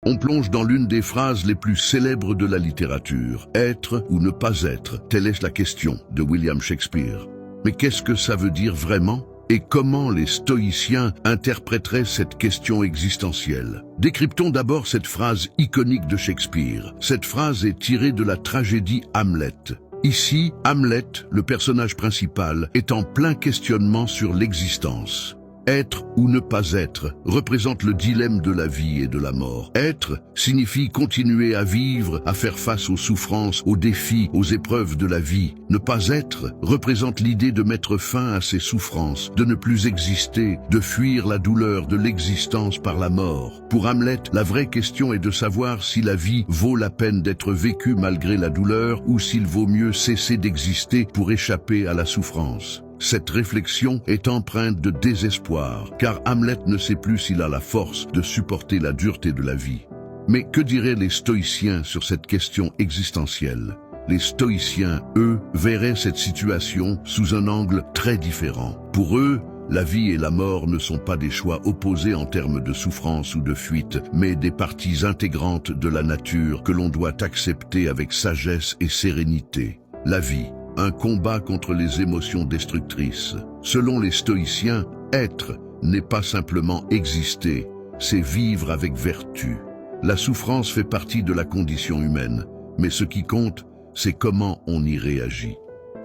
On plonge dans l'une des phrases les plus célèbres de la littérature. Être ou ne pas être, telle est la question de William Shakespeare. Mais qu'est-ce que ça veut dire vraiment ? Et comment les stoïciens interpréteraient cette question existentielle? Décryptons d'abord cette phrase iconique de Shakespeare. Cette phrase est tirée de la tragédie Hamlet. Ici, Hamlet, le personnage principal, est en plein questionnement sur l'existence. Être ou ne pas être représente le dilemme de la vie et de la mort. Être signifie continuer à vivre, à faire face aux souffrances, aux défis, aux épreuves de la vie. Ne pas être représente l'idée de mettre fin à ces souffrances, de ne plus exister, de fuir la douleur de l'existence par la mort. Pour Hamlet, la vraie question est de savoir si la vie vaut la peine d'être vécue malgré la douleur ou s'il vaut mieux cesser d'exister pour échapper à la souffrance. Cette réflexion est empreinte de désespoir, car Hamlet ne sait plus s'il a la force de supporter la dureté de la vie. Mais que diraient les stoïciens sur cette question existentielle ? Les stoïciens, eux, verraient cette situation sous un angle très différent. Pour eux, la vie et la mort ne sont pas des choix opposés en termes de souffrance ou de fuite, mais des parties intégrantes de la nature que l'on doit accepter avec sagesse et sérénité. La vie, un combat contre les émotions destructrices. Selon les stoïciens, être n'est pas simplement exister, c'est vivre avec vertu. La souffrance fait partie de la condition humaine, mais ce qui compte, c'est comment on y réagit.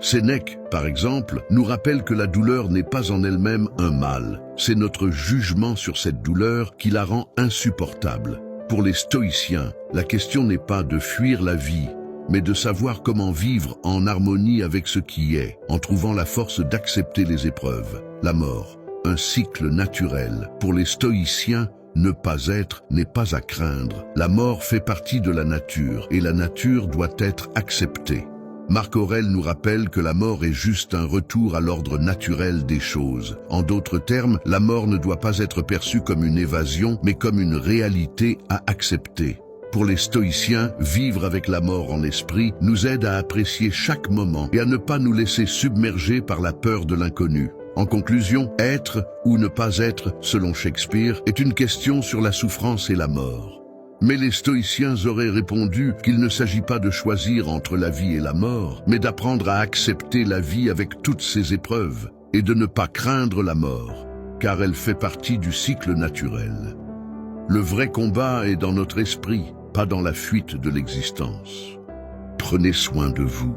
Sénèque, par exemple, nous rappelle que la douleur n'est pas en elle-même un mal. C'est notre jugement sur cette douleur qui la rend insupportable. Pour les stoïciens, la question n'est pas de fuir la vie, mais de savoir comment vivre en harmonie avec ce qui est, en trouvant la force d'accepter les épreuves. La mort, un cycle naturel. Pour les stoïciens, ne pas être n'est pas à craindre. La mort fait partie de la nature, et la nature doit être acceptée. Marc Aurèle nous rappelle que la mort est juste un retour à l'ordre naturel des choses. En d'autres termes, la mort ne doit pas être perçue comme une évasion, mais comme une réalité à accepter. Pour les stoïciens, vivre avec la mort en esprit nous aide à apprécier chaque moment et à ne pas nous laisser submerger par la peur de l'inconnu. En conclusion, être ou ne pas être, selon Shakespeare, est une question sur la souffrance et la mort. Mais les stoïciens auraient répondu qu'il ne s'agit pas de choisir entre la vie et la mort, mais d'apprendre à accepter la vie avec toutes ses épreuves et de ne pas craindre la mort, car elle fait partie du cycle naturel. Le vrai combat est dans notre esprit, pas dans la fuite de l'existence. Prenez soin de vous.